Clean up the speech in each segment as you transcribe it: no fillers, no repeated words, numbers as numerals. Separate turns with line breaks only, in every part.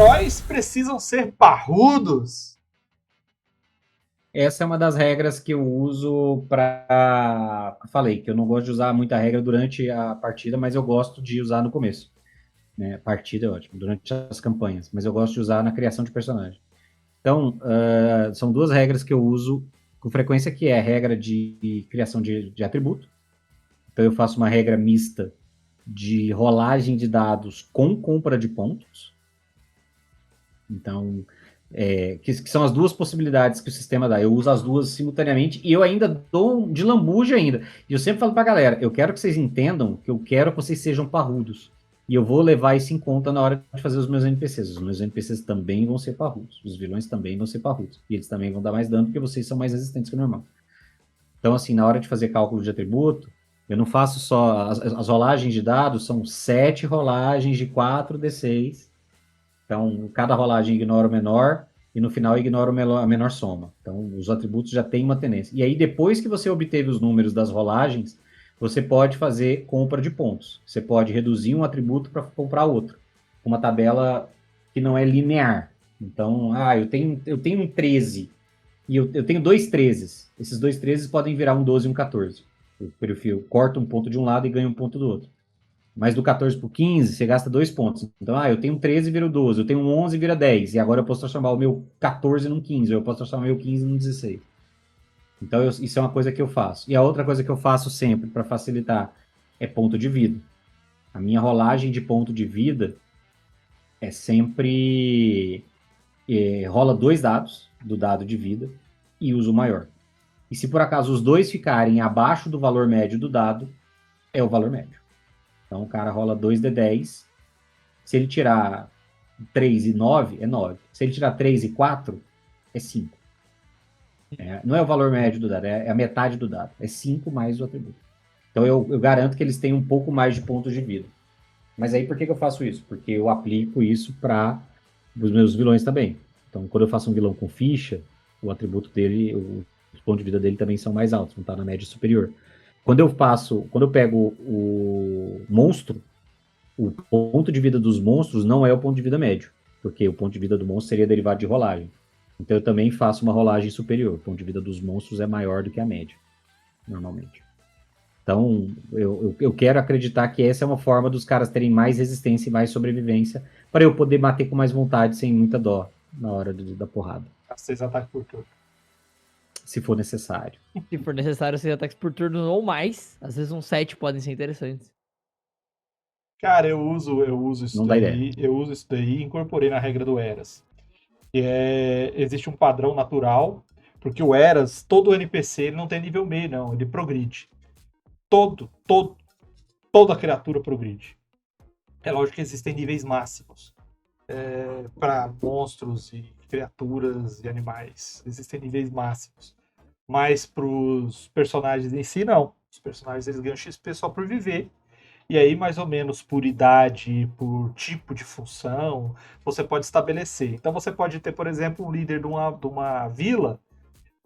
heróis precisam ser parrudos?
Essa é uma das regras que eu uso para. Falei que eu não gosto de usar muita regra durante a partida, mas eu gosto de usar no começo. Né? Partida é ótimo, durante as campanhas, mas eu gosto de usar na criação de personagem. Então, são duas regras que eu uso com frequência, que é a regra de criação de atributo. Então, eu faço uma regra mista de rolagem de dados com compra de pontos. Então, que são as duas possibilidades que o sistema dá. Eu uso as duas simultaneamente e eu ainda dou de lambuja ainda. E eu sempre falo pra galera, eu quero que vocês entendam que eu quero que vocês sejam parrudos. E eu vou levar isso em conta na hora de fazer os meus NPCs. Os meus NPCs também vão ser parrudos. Os vilões também vão ser parrudos. E eles também vão dar mais dano porque vocês são mais resistentes que o normal. Então, assim, na hora de fazer cálculo de atributo, eu não faço só... As rolagens de dados são 7 rolagens de 4d6. Então, cada rolagem ignora o menor e no final ignora a menor soma. Então, os atributos já têm uma tendência. E aí, depois que você obteve os números das rolagens, você pode fazer compra de pontos. Você pode reduzir um atributo para comprar outro. Uma tabela que não é linear. Então, eu tenho um 13 e eu tenho dois 13. Esses dois 13 podem virar um 12 e um 14. O perfil corta um ponto de um lado e ganha um ponto do outro. Mas do 14 para o 15, você gasta 2 pontos. Então, eu tenho um 13 e vira 12, eu tenho um 11 e vira 10. E agora eu posso transformar o meu 14 num 15, ou eu posso transformar o meu 15 num 16. Então, isso é uma coisa que eu faço. E a outra coisa que eu faço sempre, para facilitar, é ponto de vida. A minha rolagem de ponto de vida é sempre... rola 2 dados do dado de vida e uso o maior. E se por acaso os dois ficarem abaixo do valor médio do dado, é o valor médio. Então o cara rola 2d10. Se ele tirar 3 e 9, é 9. Se ele tirar 3 e 4, é 5. Não é o valor médio do dado, é a metade do dado. É 5 mais o atributo. Então eu garanto que eles têm um pouco mais de pontos de vida. Mas aí por que eu faço isso? Porque eu aplico isso para os meus vilões também. Então quando eu faço um vilão com ficha, o atributo dele, os pontos de vida dele também são mais altos, não está na média superior. Quando eu pego o monstro, o ponto de vida dos monstros não é o ponto de vida médio, porque o ponto de vida do monstro seria derivado de rolagem. Então eu também faço uma rolagem superior. O ponto de vida dos monstros é maior do que a média, normalmente. Então eu quero acreditar que essa é uma forma dos caras terem mais resistência e mais sobrevivência para eu poder bater com mais vontade, sem muita dó, na hora da porrada.
6 ataques por turno.
Se for necessário.
Se for necessário, 6 ataques por turno ou mais. Às vezes uns 7 podem ser interessantes.
Cara, eu uso isso
Não dá ideia.
daí. Eu uso isso daí e incorporei na regra do Eras. Que existe um padrão natural, porque o Eras, todo NPC, ele não tem nível meio, não. Ele progride. Toda criatura progride. É lógico que existem níveis máximos. Para monstros e criaturas e animais. Existem níveis máximos. Mas para os personagens em si, não. Os personagens eles ganham XP só por viver. E aí, mais ou menos, por idade, por tipo de função, você pode estabelecer. Então, você pode ter, por exemplo, um líder de uma vila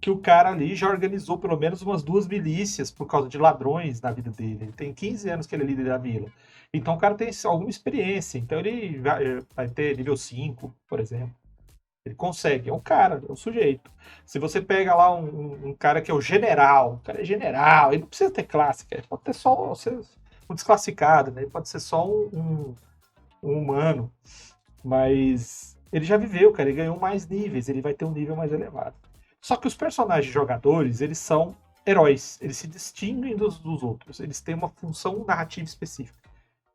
que o cara ali já organizou pelo menos umas 2 milícias por causa de ladrões na vida dele. Ele tem 15 anos que ele é líder da vila. Então, o cara tem alguma experiência. Então, ele vai ter nível 5, por exemplo. Ele consegue, é um cara, é um sujeito. Se você pega lá um cara que é o general, o cara é general, ele não precisa ter classe, cara. Ele pode ter só um desclassificado, né? Ele pode ser só um humano, mas ele já viveu, cara, ele ganhou mais níveis, ele vai ter um nível mais elevado. Só que os personagens jogadores, eles são heróis, eles se distinguem dos outros, eles têm uma função narrativa específica.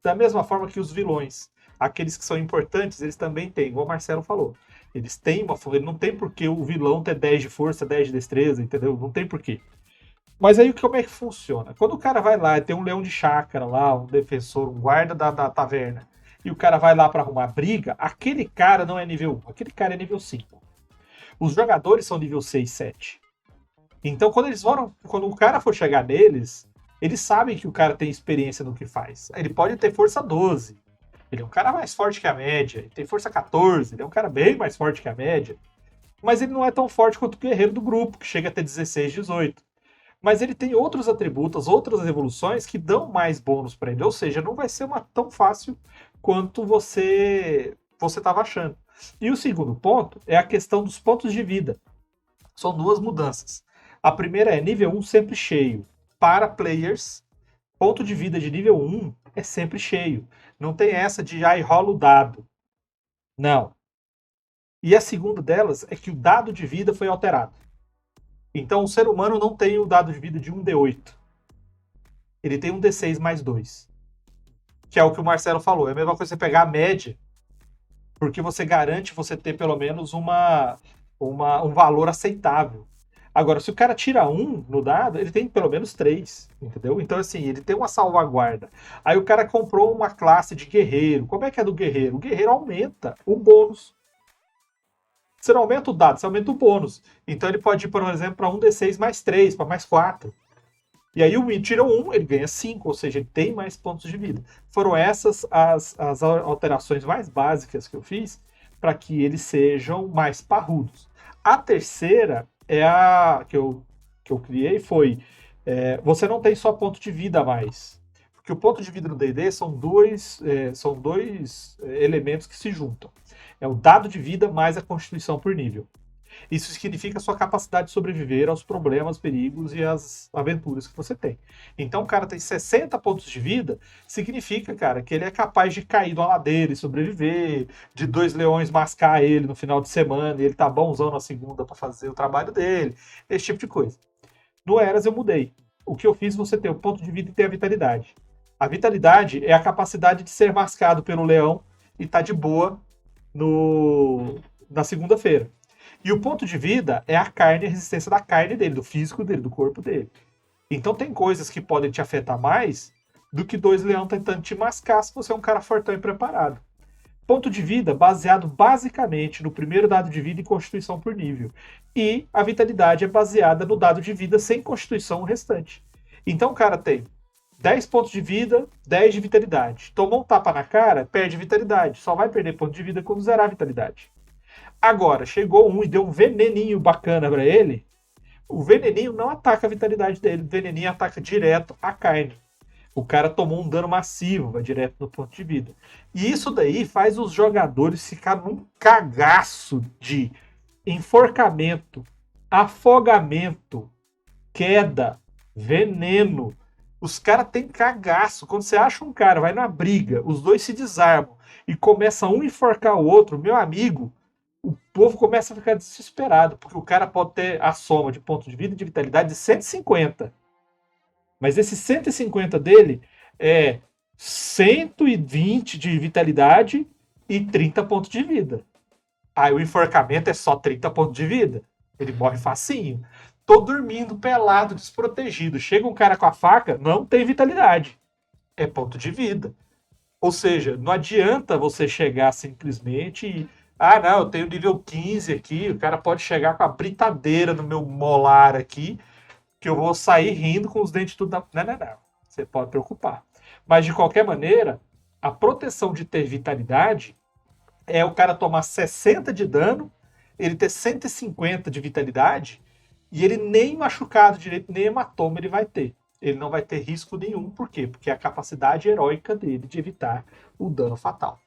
Da mesma forma que os vilões, aqueles que são importantes, eles também têm, igual o Marcelo falou. Eles têm uma força, não tem por que o vilão ter 10 de força, 10 de destreza, entendeu? Não tem por quê. Mas aí como é que funciona? Quando o cara vai lá e tem um leão de chácara lá, um defensor, um guarda da taverna, e o cara vai lá pra arrumar briga, aquele cara não é nível 1, aquele cara é nível 5. Os jogadores são nível 6, 7. Então quando o cara for chegar neles, eles sabem que o cara tem experiência no que faz. Ele pode ter força 12. Ele é um cara mais forte que a média. Ele tem força 14. Ele é um cara bem mais forte que a média. Mas ele não é tão forte quanto o guerreiro do grupo, que chega a ter 16, 18. Mas ele tem outros atributos, outras evoluções que dão mais bônus para ele. Ou seja, não vai ser tão fácil quanto você estava achando. E o segundo ponto é a questão dos pontos de vida. São duas mudanças. A primeira é nível 1 sempre cheio. Para players, ponto de vida de nível 1 é sempre cheio. Não tem essa de rola o dado. Não. E a segunda delas é que o dado de vida foi alterado. Então o ser humano não tem o dado de vida de 1d8. Ele tem um d6 mais 2. Que é o que o Marcelo falou. É a mesma coisa você pegar a média, porque você garante você ter pelo menos um valor aceitável. Agora, se o cara tira 1 no dado, ele tem pelo menos 3, entendeu? Então, assim, ele tem uma salvaguarda. Aí o cara comprou uma classe de guerreiro. Como é que é do guerreiro? O guerreiro aumenta o bônus. Você não aumenta o dado, você aumenta o bônus. Então ele pode ir, por exemplo, para 1d6 mais 3, para mais 4. E aí o Win tira 1, ele ganha 5, ou seja, ele tem mais pontos de vida. Foram essas as alterações mais básicas que eu fiz para que eles sejam mais parrudos. A terceira é a que eu criei, foi você não tem só ponto de vida a mais. Porque o ponto de vida no D&D são dois elementos que se juntam. É o dado de vida mais a constituição por nível. Isso significa a sua capacidade de sobreviver aos problemas, perigos e às aventuras que você tem. Então o cara tem 60 pontos de vida, significa, cara, que ele é capaz de cair de uma ladeira e sobreviver, de 2 leões mascar ele no final de semana e ele tá bonzão na segunda para fazer o trabalho dele, esse tipo de coisa. No Eras eu mudei. O que eu fiz, você ter o ponto de vida e ter a vitalidade. A vitalidade é a capacidade de ser mascado pelo leão e tá de boa na segunda-feira. E o ponto de vida é a carne, a resistência da carne dele, do físico dele, do corpo dele. Então tem coisas que podem te afetar mais do que 2 leões tentando te mascar se você é um cara fortão e preparado. Ponto de vida baseado basicamente no primeiro dado de vida e constituição por nível. E a vitalidade é baseada no dado de vida sem constituição o restante. Então o cara tem 10 pontos de vida, 10 de vitalidade. Tomou um tapa na cara, perde vitalidade. Só vai perder ponto de vida quando zerar a vitalidade. Agora, chegou um e deu um veneninho bacana pra ele. O veneninho não ataca a vitalidade dele. O veneninho ataca direto a carne. O cara tomou um dano massivo, vai direto no ponto de vida. E isso daí faz os jogadores ficarem num cagaço de enforcamento, afogamento, queda, veneno. Os caras têm cagaço. Quando você acha um cara, vai na briga, os dois se desarmam e começa um a enforcar o outro, meu amigo, o povo começa a ficar desesperado, porque o cara pode ter a soma de ponto de vida e de vitalidade de 150. Mas esse 150 dele é 120 de vitalidade e 30 pontos de vida. Aí o enforcamento é só 30 pontos de vida. Ele morre facinho. Tô dormindo pelado, desprotegido. Chega um cara com a faca, não tem vitalidade. É ponto de vida. Ou seja, não adianta você chegar simplesmente e... não, eu tenho nível 15 aqui, o cara pode chegar com a britadeira no meu molar aqui, que eu vou sair rindo com os dentes tudo... Não. Você pode preocupar. Mas, de qualquer maneira, a proteção de ter vitalidade é o cara tomar 60 de dano, ele ter 150 de vitalidade, e ele nem machucado direito, nem hematoma ele vai ter. Ele não vai ter risco nenhum. Por quê? Porque é a capacidade heróica dele de evitar o dano fatal.